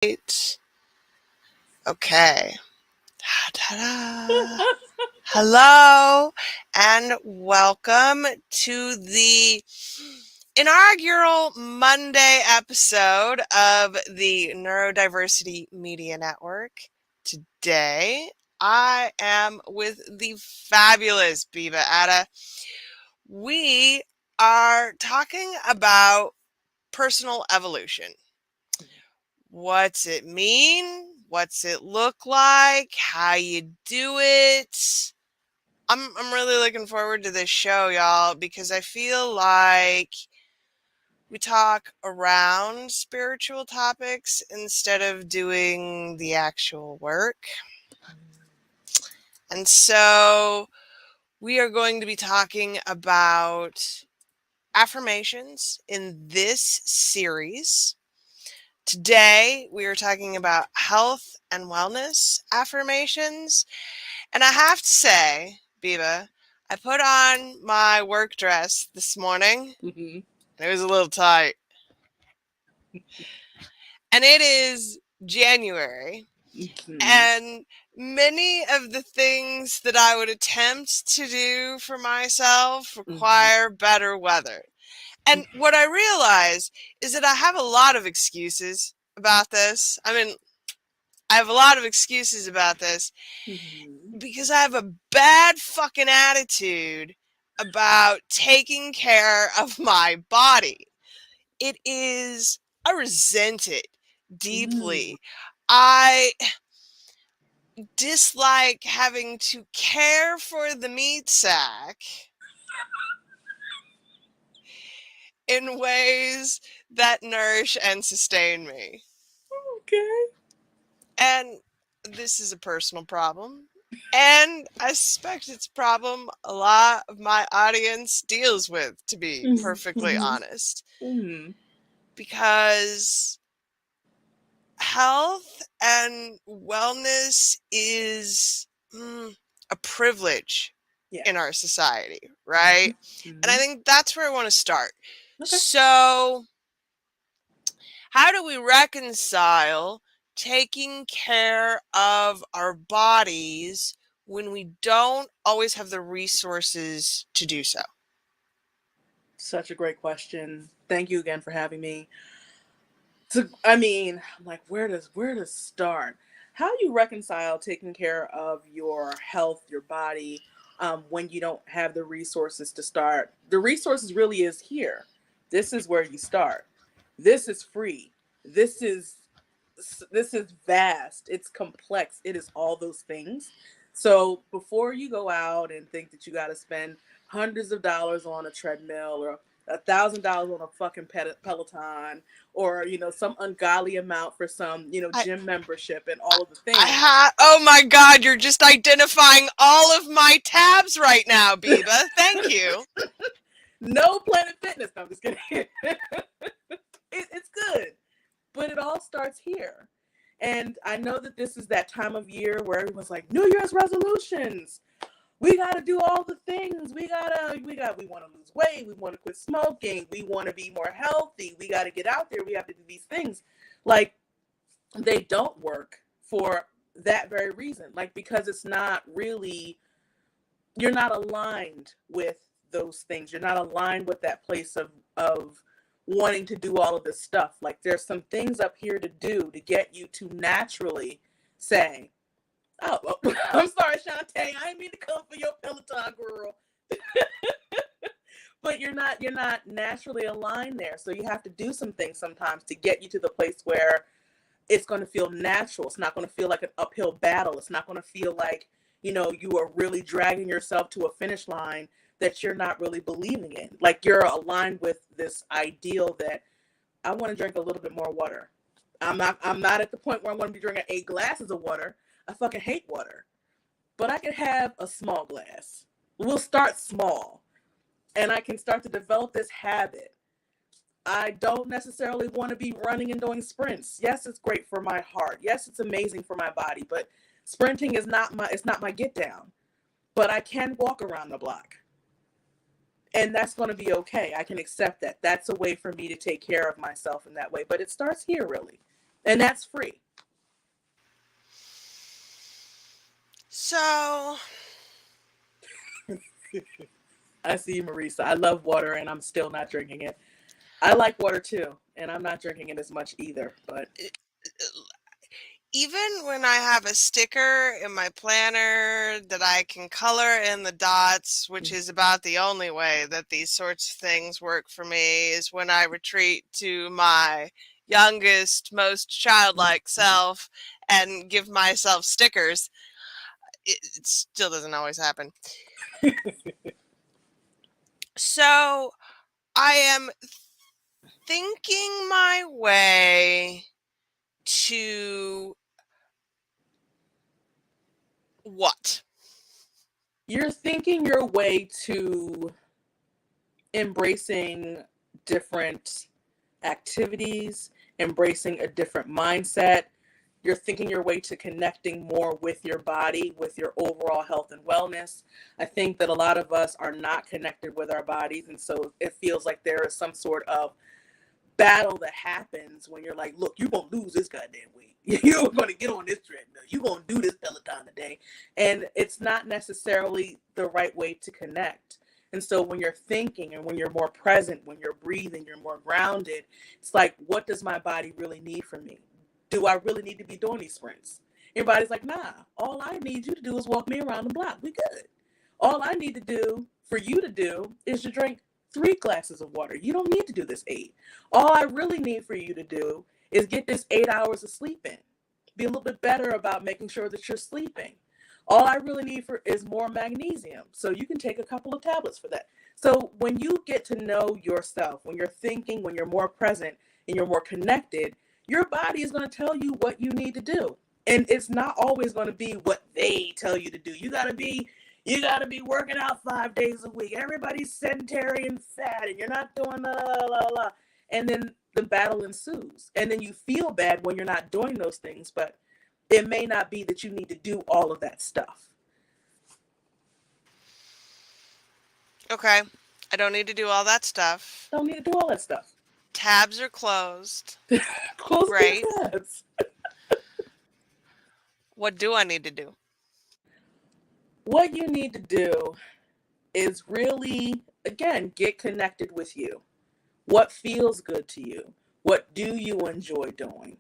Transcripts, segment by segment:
Right. Okay. Ta-da. Hello and welcome to the inaugural Monday episode of the Neurodiversity Media Network. Today, I am with the fabulous Biba Atta. We are talking about personal evolution. What's it mean? What's it look like? How you do it? I'm really looking forward to this show, y'all, because I feel like we talk around spiritual topics instead of doing the actual work. And so we are going to be talking about affirmations in this series. Today, we are talking about health and wellness affirmations. And I have to say, Biba, I put on my work dress this morning, and it was a little tight. And it is January, and many of the things that I would attempt to do for myself require better weather. And what I realize is that I have a lot of excuses about this. I have a lot of excuses about this because I have a bad fucking attitude about taking care of my body. I resent it deeply. I dislike having to care for the meat sack in ways that nourish and sustain me. Okay. And this is a personal problem. And I suspect it's a problem a lot of my audience deals with, to be perfectly honest. Because health and wellness is a privilege in our society, right? And I think that's where I want to start. Okay. So, how do we reconcile taking care of our bodies when we don't always have the resources to do so? Such a great question. Thank you again for having me. I'm like, where to start? How do you reconcile taking care of your health, your body, when you don't have the resources to start? The resources really is here. This is where you start. This is free. This is vast. It's complex. It is all those things. So before you go out and think that you got to spend hundreds of dollars on a treadmill or $1,000 on a fucking Peloton, or some ungodly amount for some gym membership and all of the things. Oh my God, you're just identifying all of my tabs right now, Biba. Thank you. No Planet Fitness. No, I'm just kidding. It's good, but it all starts here. And I know that this is that time of year where everyone's like, New Year's resolutions. We got to do all the things. We want to lose weight. We want to quit smoking. We want to be more healthy. We got to get out there. We have to do these things. Like, they don't work for that very reason. Like, because it's not really, you're not aligned with those things. You're not aligned with that place of wanting to do all of this stuff. Like, there's some things up here to do to get you to naturally say, oh, well, I'm sorry, Shantae. I didn't mean to come for your Peloton, girl. But you're not naturally aligned there. So you have to do some things sometimes to get you to the place where it's going to feel natural. It's not going to feel like an uphill battle. It's not going to feel like, you are really dragging yourself to a finish line that you're not really believing in. Like, you're aligned with this ideal that I want to drink a little bit more water. I'm not at the point where I want to be drinking 8 glasses of water. I fucking hate water. But I can have a small glass. We'll start small. And I can start to develop this habit. I don't necessarily want to be running and doing sprints. Yes, it's great for my heart. Yes, it's amazing for my body. But sprinting is not my get down. But I can walk around the block. And that's going to be okay. I can accept that. That's a way for me to take care of myself in that way. But it starts here, really. And that's free. So, I see you, Marisa. I love water and I'm still not drinking it. I like water too, and I'm not drinking it as much either. But even when I have a sticker in my planner that I can color in the dots, which is about the only way that these sorts of things work for me, is when I retreat to my youngest, most childlike self and give myself stickers. It still doesn't always happen. So I am thinking my way to what? you're thinking your way to embracing different activities, embracing a different mindset. You're thinking your way to connecting more with your body, with your overall health and wellness. I think that a lot of us are not connected with our bodies. And so it feels like there is some sort of battle that happens when you're like, look, you're going to lose this goddamn weight. You're going to get on this treadmill. You're going to do this Peloton today. And it's not necessarily the right way to connect. And so when you're thinking and when you're more present, when you're breathing, you're more grounded, it's like, what does my body really need from me? Do I really need to be doing these sprints? Everybody's like, nah, all I need you to do is walk me around the block. We good. All I need to do for you to do is to drink 3 glasses of water. You don't need to do this 8. All I really need for you to do is get this 8 hours of sleep in. Be a little bit better about making sure that you're sleeping. All I really need for is more magnesium. So you can take a couple of tablets for that. So when you get to know yourself, when you're thinking, when you're more present and you're more connected, your body is going to tell you what you need to do. And it's not always going to be what they tell you to do. You gotta be working out 5 days a week. Everybody's sedentary and fat, and you're not doing la la la la. And then the battle ensues. And then you feel bad when you're not doing those things, but it may not be that you need to do all of that stuff. Okay, I don't need to do all that stuff. Don't need to do all that stuff. Tabs are closed. Close Great. the tabs. What do I need to do? What you need to do is really, again, get connected with you. What feels good to you? What do you enjoy doing?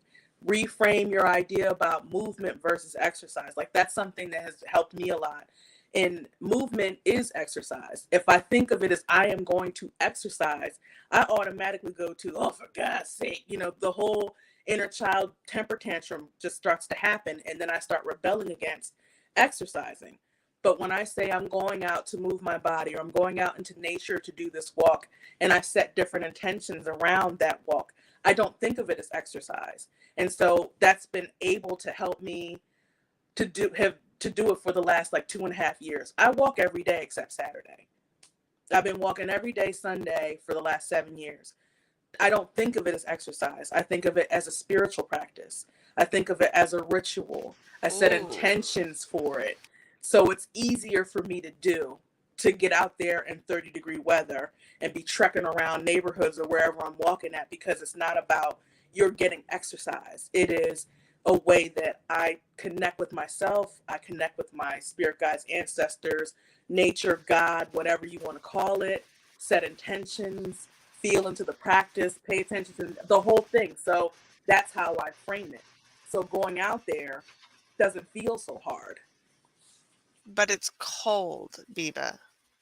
Reframe your idea about movement versus exercise. Like that's something that has helped me a lot. And movement is exercise. If I think of it as I am going to exercise, I automatically go to, oh, for God's sake, the whole inner child temper tantrum just starts to happen. And then I start rebelling against exercising. But when I say I'm going out to move my body or I'm going out into nature to do this walk and I set different intentions around that walk, I don't think of it as exercise. And so that's been able to help me to do it for the last like 2.5 years. I walk every day except Saturday. I've been walking every day Sunday for the last 7 years. I don't think of it as exercise. I think of it as a spiritual practice. I think of it as a ritual. I set intentions for it. So it's easier for me to do, to get out there in 30-degree weather and be trekking around neighborhoods or wherever I'm walking at, because it's not about you're getting exercise. It is a way that I connect with myself. I connect with my spirit guides, ancestors, nature, God, whatever you want to call it, set intentions, feel into the practice, pay attention to the whole thing. So that's how I frame it. So going out there doesn't feel so hard. But it's cold, Biba.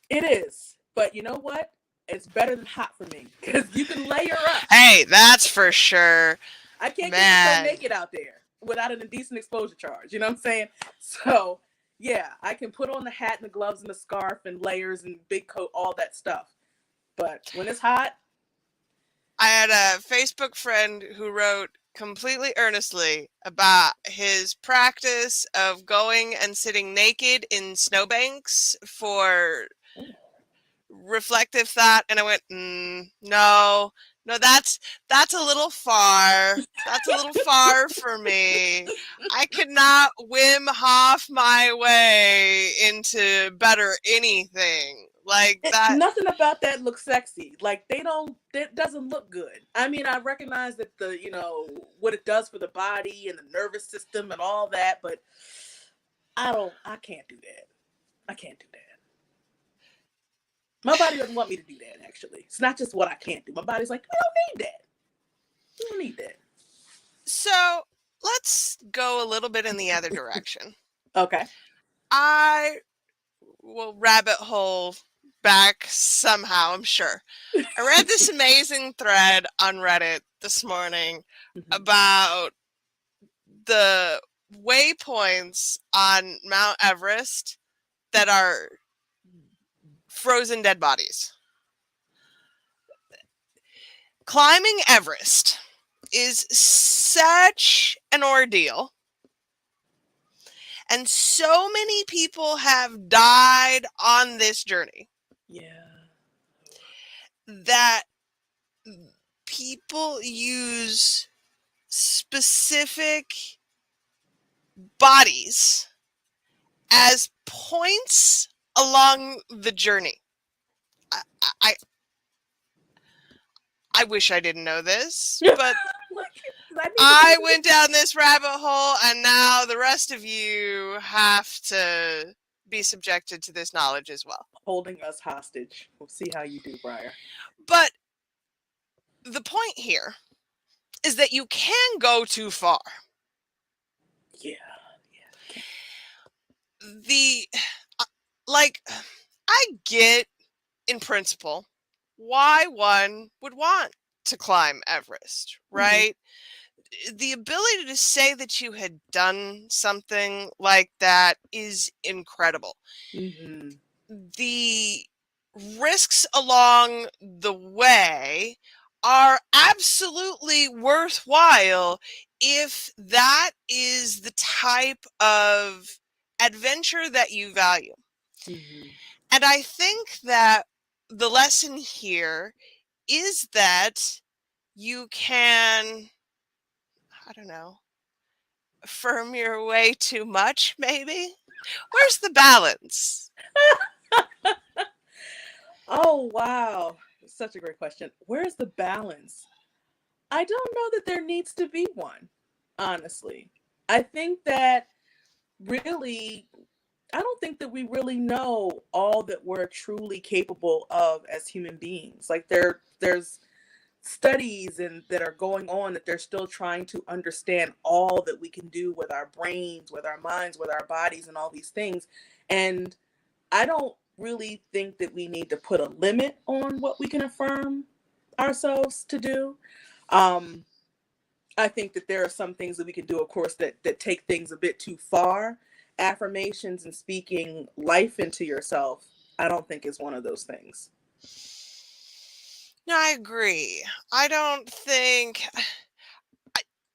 It is. But you know what? It's better than hot for me because you can layer up. Hey, that's for sure. I can't get so naked out there without an indecent exposure charge. You know what I'm saying? So, yeah, I can put on the hat and the gloves and the scarf and layers and big coat, all that stuff. But when it's hot. I had a Facebook friend who wrote completely earnestly about his practice of going and sitting naked in snowbanks for reflective thought, and I went, no, that's a little far. That's a little far for me. I could not Wim Hof my way into better anything. Like that. Nothing about that looks sexy. Like that doesn't look good. I mean, I recognize that what it does for the body and the nervous system and all that, but I can't do that. I can't do that. My body doesn't want me to do that, actually. It's not just what I can't do. My body's like, we don't need that. We don't need that. So let's go a little bit in the other direction. Okay. I will rabbit hole back somehow, I'm sure. I read this amazing thread on Reddit this morning about the waypoints on Mount Everest that are frozen dead bodies. Climbing Everest is such an ordeal, and so many people have died on this journey. Yeah. That people use specific bodies as points along the journey. I wish I didn't know this, but I went down this rabbit hole, and now the rest of you have to be subjected to this knowledge as well. Holding us hostage. We'll see how you do, Briar. But the point here is that you can go too far. Yeah. I get in principle why one would want to climb Everest, right? Mm-hmm. The ability to say that you had done something like that is incredible. Mm-hmm. The risks along the way are absolutely worthwhile if that is the type of adventure that you value. Mm-hmm. And I think that the lesson here is that you can, I don't know, affirm your way too much, maybe? Where's the balance? Oh, wow. Such a great question. Where's the balance? I don't know that there needs to be one, honestly. I think that I don't think that we really know all that we're truly capable of as human beings. Like there's studies that are going on that they're still trying to understand all that we can do with our brains, with our minds, with our bodies, and all these things. And I don't really think that we need to put a limit on what we can affirm ourselves to do. I think that there are some things that we can do, of course, that take things a bit too far. Affirmations and speaking life into yourself, I don't think is one of those things. No, I agree. I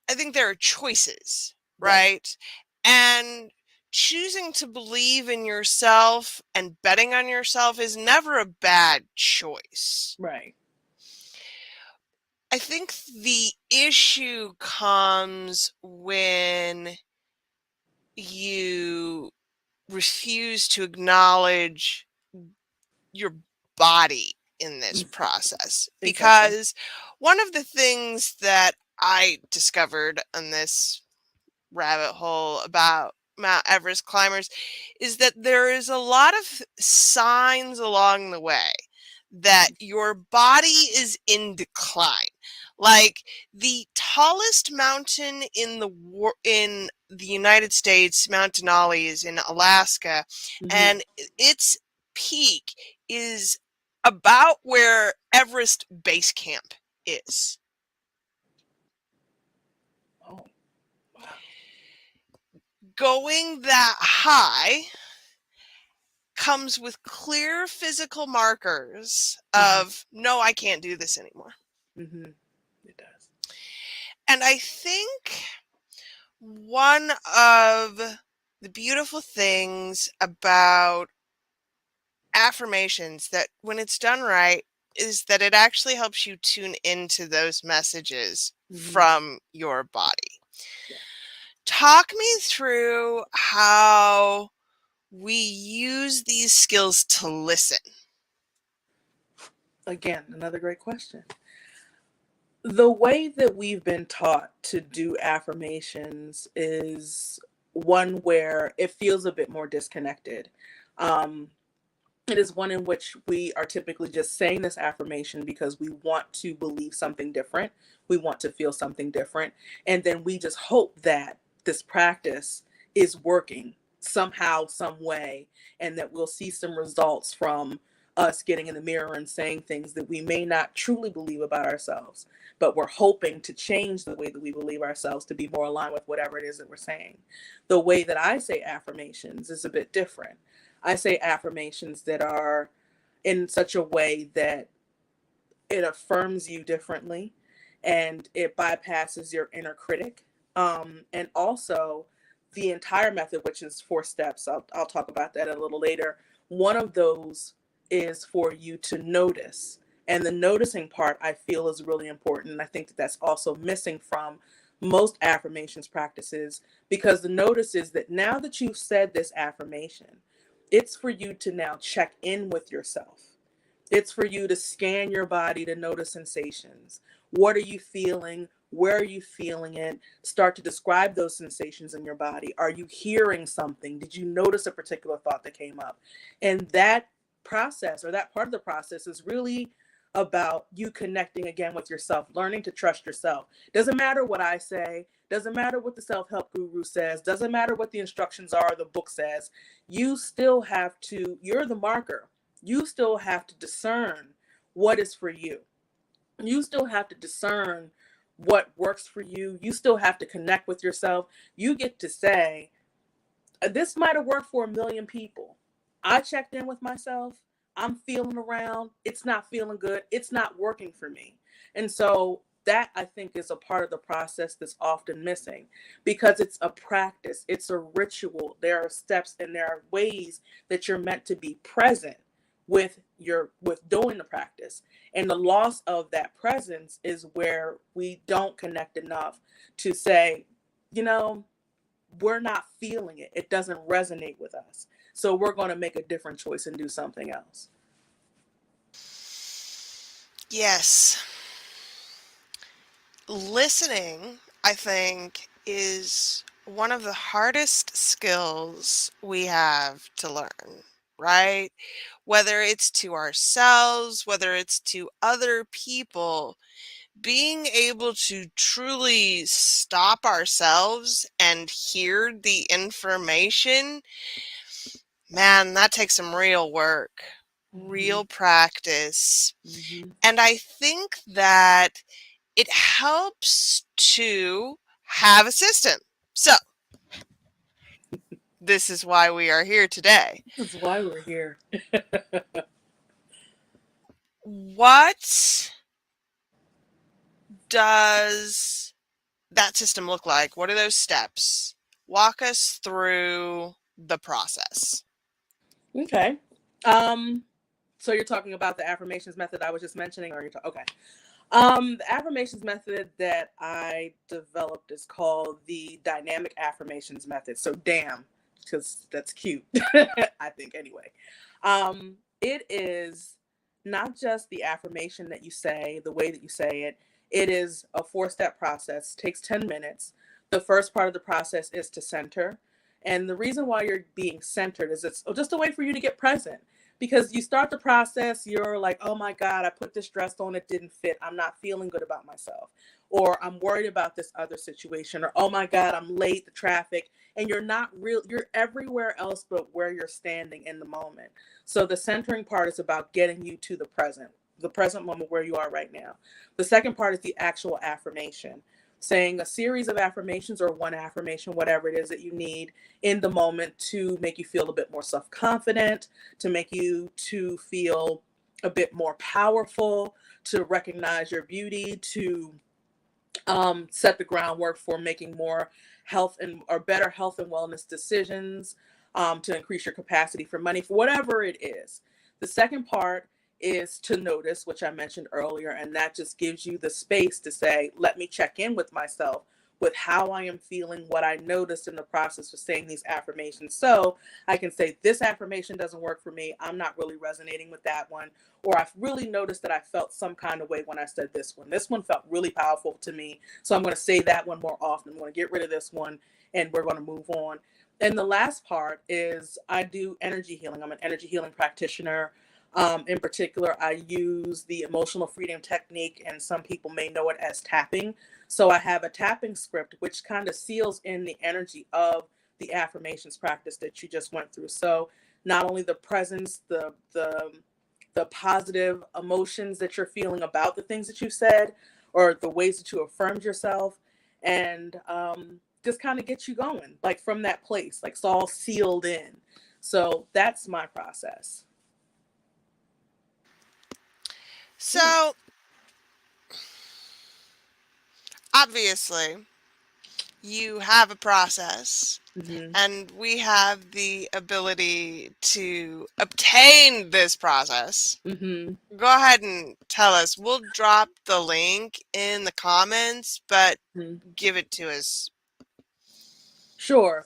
think there are choices, right? And choosing to believe in yourself and betting on yourself is never a bad choice. Right. I think the issue comes when you refuse to acknowledge your body in this process. Because one of the things that I discovered on this rabbit hole about Mount Everest climbers is that there is a lot of signs along the way that your body is in decline. Like the tallest mountain in the United States, Mount Denali, is in Alaska, and its peak is about where Everest Base Camp is. Oh, wow. Going that high comes with clear physical markers of, no, I can't do this anymore. Mm-hmm. It does. And I think one of the beautiful things about affirmations, that when it's done right, is that it actually helps you tune into those messages from your body. Yeah. Talk me through how we use these skills to listen. Again, another great question. The way that we've been taught to do affirmations is one where it feels a bit more disconnected. Um, it is one in which we are typically just saying this affirmation because we want to believe something different. We want to feel something different. And then we just hope that this practice is working somehow, some way, and that we'll see some results from us getting in the mirror and saying things that we may not truly believe about ourselves, but we're hoping to change the way that we believe ourselves to be more aligned with whatever it is that we're saying. The way that I say affirmations is a bit different. I say affirmations that are in such a way that it affirms you differently and it bypasses your inner critic. And also, the entire method, which is 4 steps, I'll talk about that a little later. One of those is for you to notice. And the noticing part I feel is really important. And I think that that's also missing from most affirmations practices, because the notice is that now that you've said this affirmation, it's for you to now check in with yourself. It's for you to scan your body to notice sensations. What are you feeling? Where are you feeling it? Start to describe those sensations in your body. Are you hearing something? Did you notice a particular thought that came up? And that process, or that part of the process, is really about you connecting again with yourself, learning to trust yourself. Doesn't matter what I say, doesn't matter what the self-help guru says, doesn't matter what the instructions are, the book says. You still have to, you're the marker. You still have to discern what is for you. You still have to discern what works for you. You still have to connect with yourself. You get to say, this might have worked for a million people. I checked in with myself. I'm feeling around. It's not feeling good. It's not working for me. And so that, I think, is a part of the process that's often missing, because it's a practice. It's a ritual. There are steps and there are ways that you're meant to be present with doing the practice. And the loss of that presence is where we don't connect enough to say, you know, we're not feeling it. It doesn't resonate with us. So we're going to make a different choice and do something else. Yes. Listening, I think, is one of the hardest skills we have to learn, right? Whether it's to ourselves, whether it's to other people, being able to truly stop ourselves and hear the information, man, that takes some real work, real practice. Mm-hmm. And I think that it helps to have a system. So, this is why we are here today. This is why we're here. What does that system look like? What are those steps? Walk us through the process. Okay. So you're talking about the affirmations method I was just mentioning, or okay. The affirmations method that I developed is called the dynamic affirmations method. So damn, because that's cute, I think anyway. It is not just the affirmation that you say, the way that you say it. It is a 4-step process. It takes 10 minutes. The first part of the process is to center. And the reason why you're being centered is it's just a way for you to get present. Because you start the process, you're like, oh my God, I put this dress on, it didn't fit. I'm not feeling good about myself. Or I'm worried about this other situation. Or, oh my God, I'm late, the traffic. And you're not real, you're everywhere else but where you're standing in the moment. So the centering part is about getting you to the present moment where you are right now. The second part is the actual affirmation, saying a series of affirmations or one affirmation, whatever it is that you need in the moment to make you feel a bit more self-confident, to make you to feel a bit more powerful, to recognize your beauty, to set the groundwork for making more health and or better health and wellness decisions, to increase your capacity for money, for whatever it is. The second part is to notice, which I mentioned earlier, and that just gives you the space to say, let me check in with myself. with how I am feeling, what I noticed in the process of saying these affirmations. So I can say, this affirmation doesn't work for me. I'm not really resonating with that one. Or I've really noticed that I felt some kind of way when I said this one. This one felt really powerful to me. So I'm going to say that one more often. I'm going to get rid of this one and we're going to move on. And the last part is I do energy healing. I'm an energy healing practitioner. In particular, I use the emotional freedom technique, and some people may know it as tapping. So I have a tapping script, which kind of seals in the energy of the affirmations practice that you just went through. So not only the presence, the positive emotions that you're feeling about the things that you said, or the ways that you affirmed yourself, and just kind of get you going, like from that place, like it's all sealed in. So that's my process. So, obviously, you have a process, Mm-hmm. and we have the ability to obtain this process. Mm-hmm. Go ahead and tell us. We'll drop the link in the comments, but Mm-hmm. give it to us. Sure.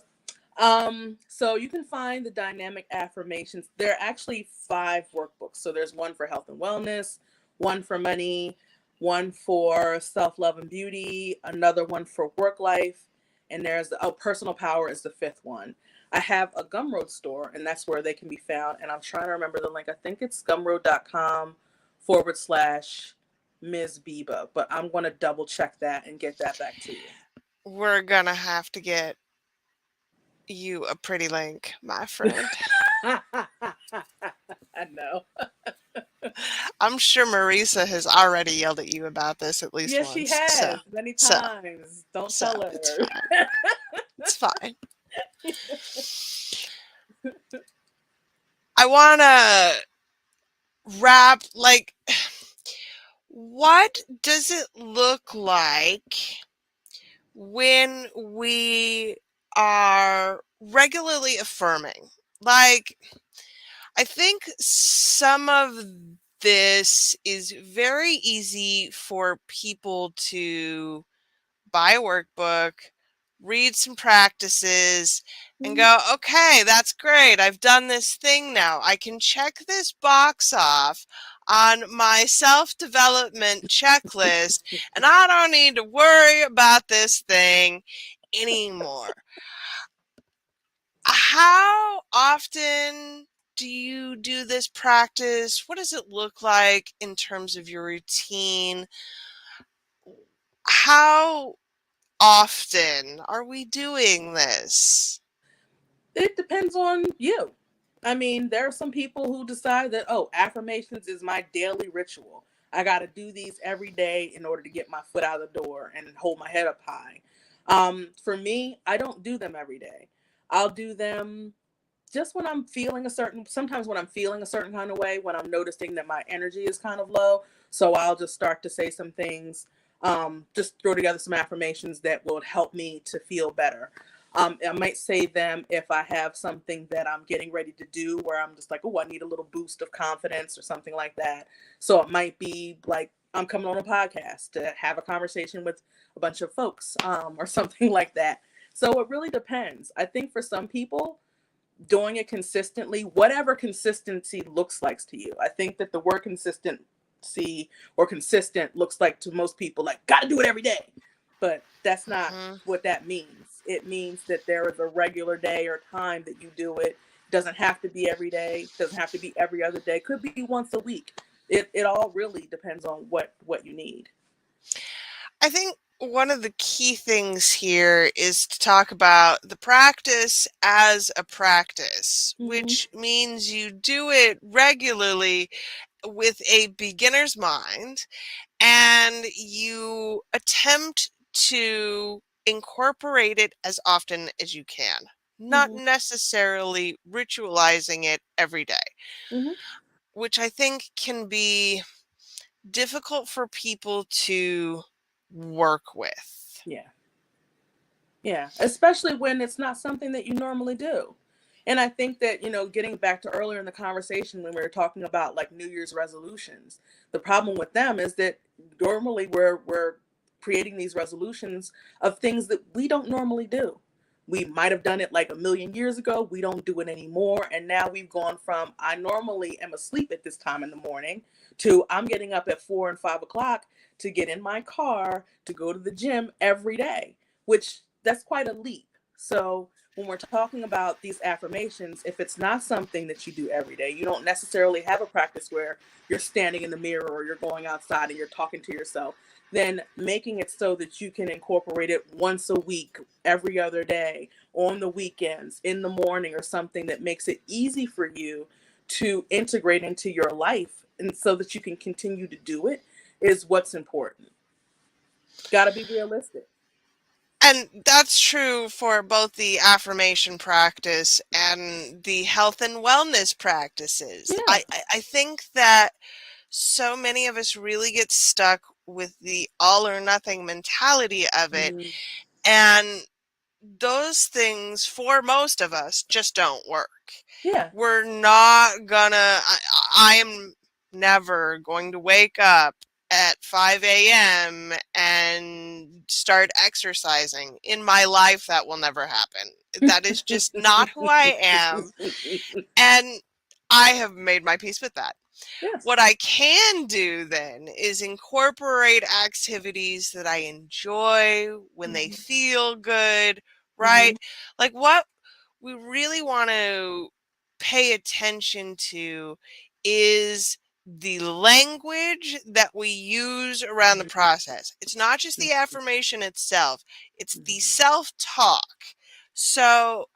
So you can find the dynamic affirmations. There are actually 5 workbooks. So there's one for health and wellness, one for money, one for self-love and beauty, another one for work life, and there's personal power is the 5th one. I have a Gumroad store, and that's where they can be found. And I'm trying to remember the link. I think it's gumroad.com/Ms. Biba, but I'm going to double check that and get that back to you. We're gonna have to get you a pretty link, my friend. I know. I'm sure Marisa has already yelled at you about this at least Yes, she once. So, has many so, times. Don't so tell it's her. fine. It's fine. I wanna wrap, like, what does it look like when we are regularly affirming? Like, I think some of this is very easy for people to buy a workbook, read some practices, and Mhm. go, okay, that's great. I've done this thing now. I can check this box off on my self development checklist, and I don't need to worry about this thing anymore. How often do you do this practice? What does it look like in terms of your routine? How often are we doing this? It depends on you. I mean, there are some people who decide that, oh, affirmations is my daily ritual. I got to do these every day in order to get my foot out of the door and hold my head up high. For me, I don't do them every day. I'll do them just when I'm feeling sometimes when I'm feeling a certain kind of way, when I'm noticing that my energy is kind of low. So I'll just start to say some things, just throw together some affirmations that will help me to feel better. I might say them if I have something that I'm getting ready to do where I'm just like, oh, I need a little boost of confidence or something like that. So it might be like I'm coming on a podcast to have a conversation with a bunch of folks, or something like that. So it really depends. I think for some people, doing it consistently, whatever consistency looks like to you. I think that the word consistency or consistent looks like to most people like gotta do it every day. But that's not Mhm. what that means. It means that there is a regular day or time that you do it. It doesn't have to be every day, it doesn't have to be every other day. It could be once a week. It all really depends on what you need. I think one of the key things here is to talk about the practice as a practice, Mm-hmm. which means you do it regularly with a beginner's mind, and you attempt to incorporate it as often as you can, not Mm-hmm. necessarily ritualizing it every day, Mm-hmm. which I think can be difficult for people to work with. Yeah. Yeah, especially when it's not something that you normally do. And I think that, getting back to earlier in the conversation when we were talking about like New Year's resolutions, the problem with them is that normally we're creating these resolutions of things that we don't normally do. We might have done it like a million years ago. We don't do it anymore. And now we've gone from I normally am asleep at this time in the morning to I'm getting up at 4 and 5 o'clock to get in my car to go to the gym every day, which that's quite a leap. So when we're talking about these affirmations, if it's not something that you do every day, you don't necessarily have a practice where you're standing in the mirror or you're going outside and you're talking to yourself, then making it so that you can incorporate it once a week, every other day, on the weekends, in the morning, or something that makes it easy for you to integrate into your life and so that you can continue to do it is what's important. Got to be realistic. And that's true for both the affirmation practice and the health and wellness practices. Yeah. I think that so many of us really get stuck with the all or nothing mentality of it. Mhm. And those things, for most of us, just don't work. Yeah. We're not gonna, I am never going to wake up at 5 a.m. and start exercising. In my life, that will never happen. That is just not who I am. And I have made my peace with that. Yes. What I can do then is incorporate activities that I enjoy when they Mhm. feel good, Mhm. right? Like what we really want to pay attention to is the language that we use around the process. It's not just the affirmation itself, it's the Mhm. self talk. So,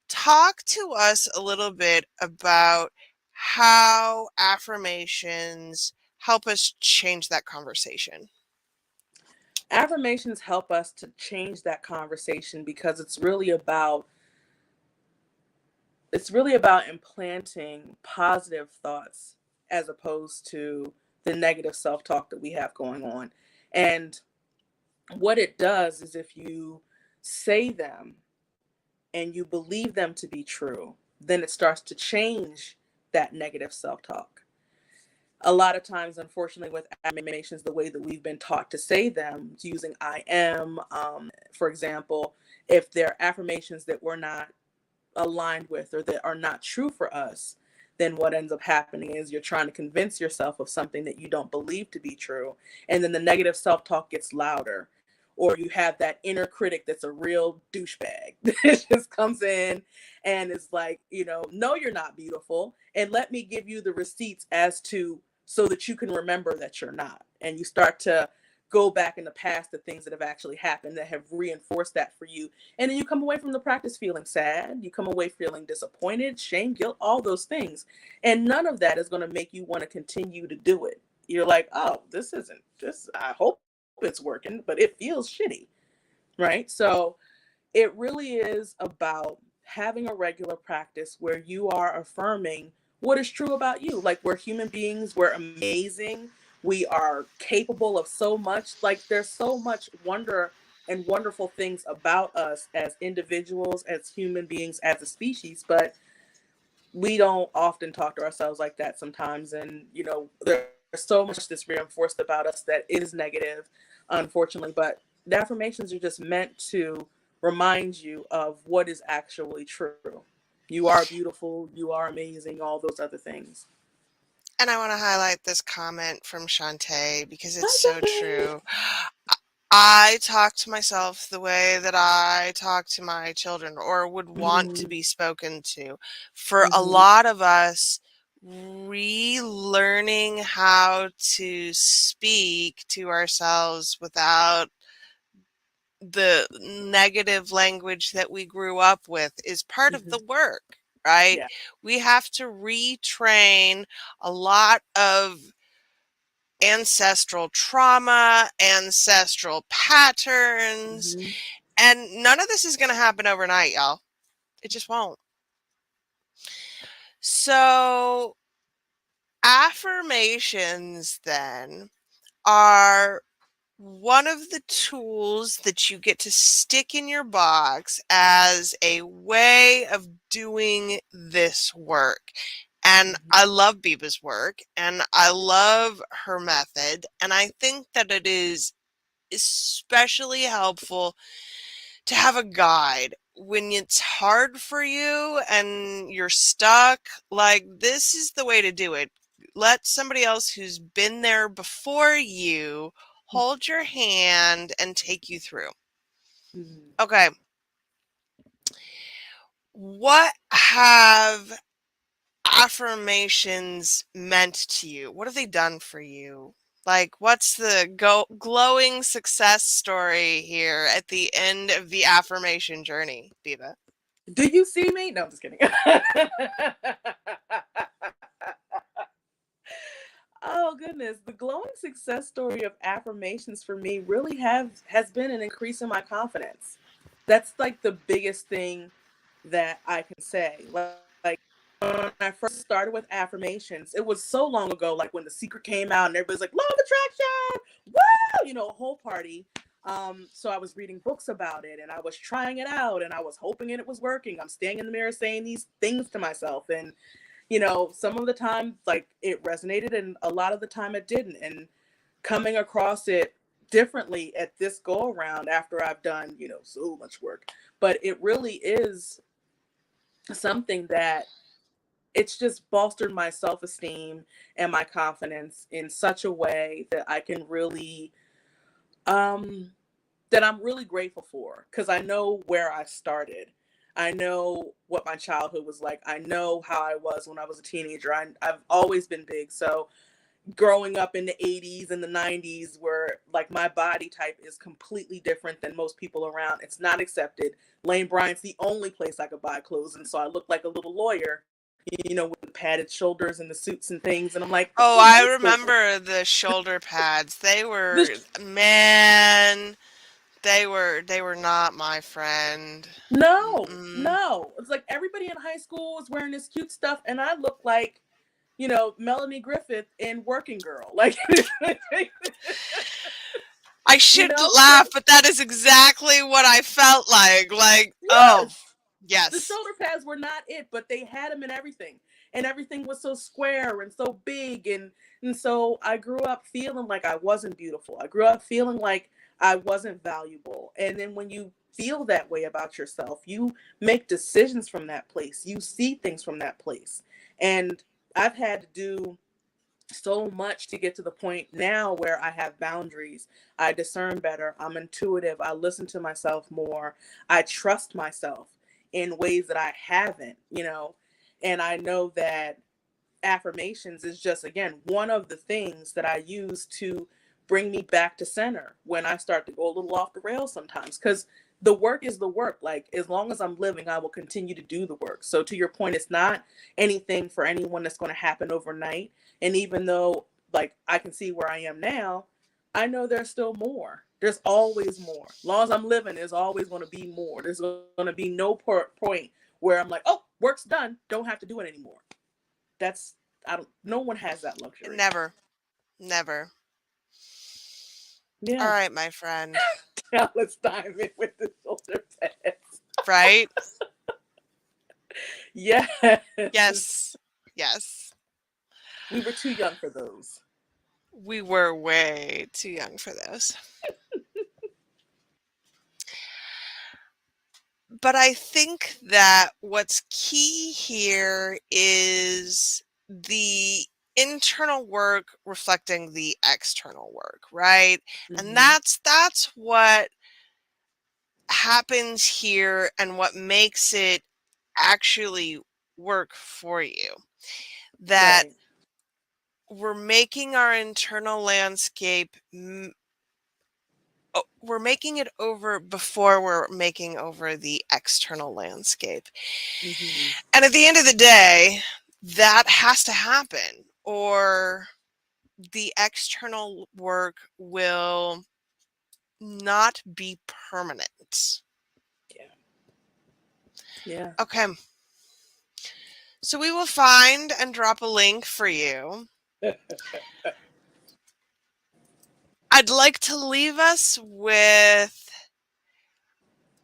talk to us a little bit about how affirmations help us change that conversation. Affirmations help us to change that conversation because it's really about implanting positive thoughts as opposed to the negative self-talk that we have going on. And what it does is if you say them and you believe them to be true, then it starts to change that negative self-talk. A lot of times, unfortunately, with affirmations, the way that we've been taught to say them, using I am, for example, if they're affirmations that we're not aligned with or that are not true for us, then what ends up happening is you're trying to convince yourself of something that you don't believe to be true. And then the negative self talk gets louder. Or you have that inner critic that's a real douchebag that just comes in and is like, no, you're not beautiful. And let me give you the receipts as to so that you can remember that you're not. And you start to go back in the past to things that have actually happened that have reinforced that for you, and then you come away from the practice feeling sad. You come away feeling disappointed, shame, guilt, all those things. And none of that is going to make you want to continue to do it. You're like, oh, this isn't this. I hope it's working, but it feels shitty. Right. So it really is about having a regular practice where you are affirming what is true about you. Like, we're human beings, we're amazing, we are capable of so much. Like, there's so much wonder and wonderful things about us as individuals, as human beings, as a species, but we don't often talk to ourselves like that sometimes. And there's so much that's reinforced about us that is negative, unfortunately. But the affirmations are just meant to remind you of what is actually true. You are beautiful, you are amazing, all those other things. And I want to highlight this comment from Shantae because it's so Okay. true. I talk to myself the way that I talk to my children or would want to Mhm. be spoken to. For a Mhm. lot of us, relearning how to speak to ourselves without the negative language that we grew up with is part of the Mhm. work, right? Yeah. We have to retrain a lot of ancestral trauma, ancestral patterns, Mhm. and none of this is going to happen overnight, y'all. It just won't. So, affirmations then are one of the tools that you get to stick in your box as a way of doing this work. And Mhm. I love Biba's work and I love her method. And I think that it is especially helpful to have a guide when it's hard for you and you're stuck. Like, this is the way to do it. Let somebody else who's been there before you hold your hand and take you through. Mhm. Okay. What have affirmations meant to you? What have they done for you? Like, what's the glowing success story here at the end of the affirmation journey, Biba? Do you see me? No, I'm just kidding. Oh goodness, the glowing success story of affirmations for me really have has been an increase in my confidence. That's like the biggest thing that I can say. Like when I first started with affirmations, it was so long ago, like when The Secret came out and everybody's like, "Law of attraction, woo!" A whole party. So I was reading books about it and I was trying it out and I was hoping it was working. I'm staying in the mirror saying these things to myself, and some of the time like it resonated and a lot of the time it didn't. And coming across it differently at this go around after I've done, so much work, but it really is something that it's just bolstered my self-esteem and my confidence in such a way that I can really um that I'm really grateful for, because I know where I started. I know what my childhood was like. I know how I was when I was a teenager. I've always been big. So growing up in the 80s and the 90s, where like my body type is completely different than most people around, it's not accepted. Lane Bryant's the only place I could buy clothes. And so I looked like a little lawyer, with padded shoulders and the suits and things. And I'm like, Oh, oh, I this doesn't. remember the shoulder pads. They were, This man, they were not my friend. No, Mm-mm. no. It's like everybody in high school was wearing this cute stuff, and I look like, Melanie Griffith in Working Girl. Like, I shouldn't so laugh, but that is exactly what I felt like. Like, oh, yes, the yes. shoulder pads were not it, but they had them in everything, and everything was so square and so big, and so I grew up feeling like I wasn't beautiful. I grew up feeling like I wasn't valuable, and then when you feel that way about yourself, you make decisions from that place. You see things from that place, and I've had to do so much to get to the point now where I have boundaries. I discern better. I'm intuitive. I listen to myself more. I trust myself in ways that I haven't. And I know that affirmations is just, again, one of the things that I use to bring me back to center when I start to go a little off the rails sometimes. Because the work is the work. Like, as long as I'm living, I will continue to do the work. So to your point, it's not anything for anyone that's going to happen overnight. And even though, like, I can see where I am now, I know there's still more. There's always more. As long as I'm living, there's always going to be more. There's going to be no point where I'm like, oh, work's done, don't have to do it anymore. That's I don't No one has that luxury. Never. Never. All Yeah. right, my friend. Now let's dive in with the shoulder pads. Right? Yes. Yes. Yes. We were too young for those. We were way too young for those. But I think that what's key here is the internal work reflecting the external work, right? And Mm-hmm. that's what happens here and what makes it actually work for you. That Right. we're making our internal landscape we're making it over before we're making over the external landscape. Mm-hmm. And at the end of the day, that has to happen, or the external work will not be permanent. Yeah. Yeah. Okay, so we will find and drop a link for you. I'd like to leave us with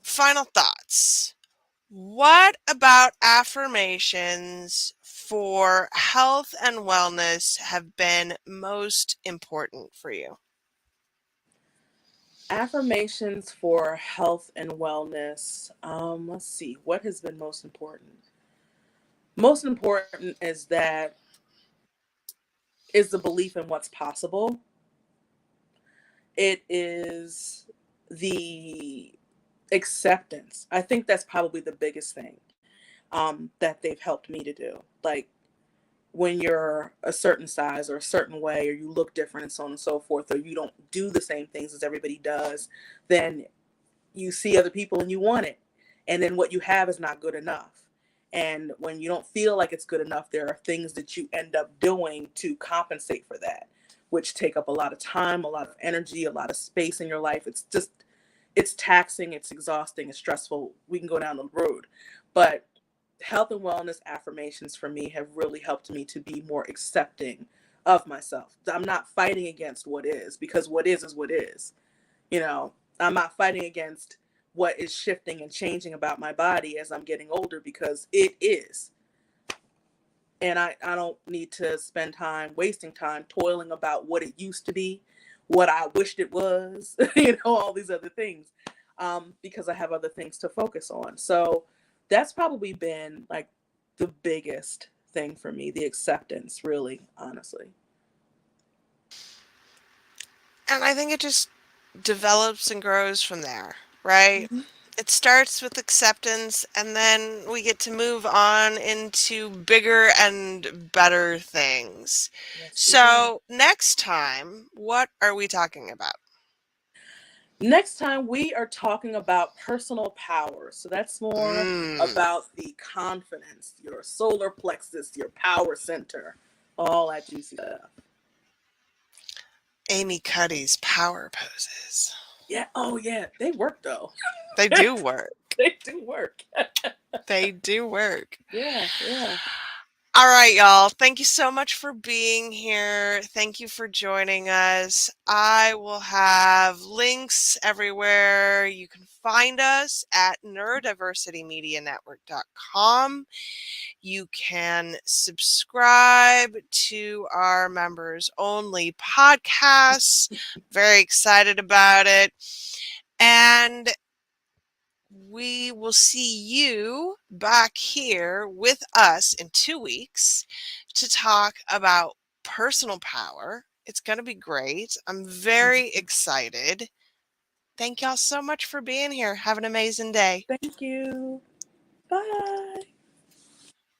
final thoughts. What about affirmations for health and wellness have been most important for you? Affirmations for health and wellness. Let's see, what has been most important? Most important is that is the belief in what's possible. It is the acceptance. I think that's probably the biggest thing that they've helped me to do. Like when you're a certain size or a certain way, or you look different and so on and so forth, or you don't do the same things as everybody does, then you see other people and you want it. And then what you have is not good enough. And when you don't feel like it's good enough, there are things that you end up doing to compensate for that, which take up a lot of time, a lot of energy, a lot of space in your life. It's just, it's taxing, it's exhausting, it's stressful. We can go down the road. But health and wellness affirmations for me have really helped me to be more accepting of myself. I'm not fighting against what is, because what is what is. You know, I'm not fighting against what is shifting and changing about my body as I'm getting older, because it is. And I don't need to spend time wasting time toiling about what it used to be, what I wished it was, all these other things, because I have other things to focus on. So that's probably been like the biggest thing for me, the acceptance, really, honestly. And I think it just develops and grows from there, right? Mm-hmm. It starts with acceptance, and then we get to move on into bigger and better things. Yes, we do. So, next time, what are we talking about? Next time, we are talking about personal power. So that's more Mmm, about the confidence, your solar plexus, your power center, all that juicy stuff. Amy Cuddy's power poses. Yeah. Oh, yeah. They work, though. They do work. They do work. They do work. Yeah. Yeah. All right, y'all. Thank you so much for being here. Thank you for joining us. I will have links everywhere. You can find us at neurodiversitymedianetwork.com. You can subscribe to our members only podcasts. Very excited about it. And we will see you back here with us in 2 weeks to talk about personal power. It's going to be great. I'm very excited. Thank y'all so much for being here. Have an amazing day. Thank you. Bye.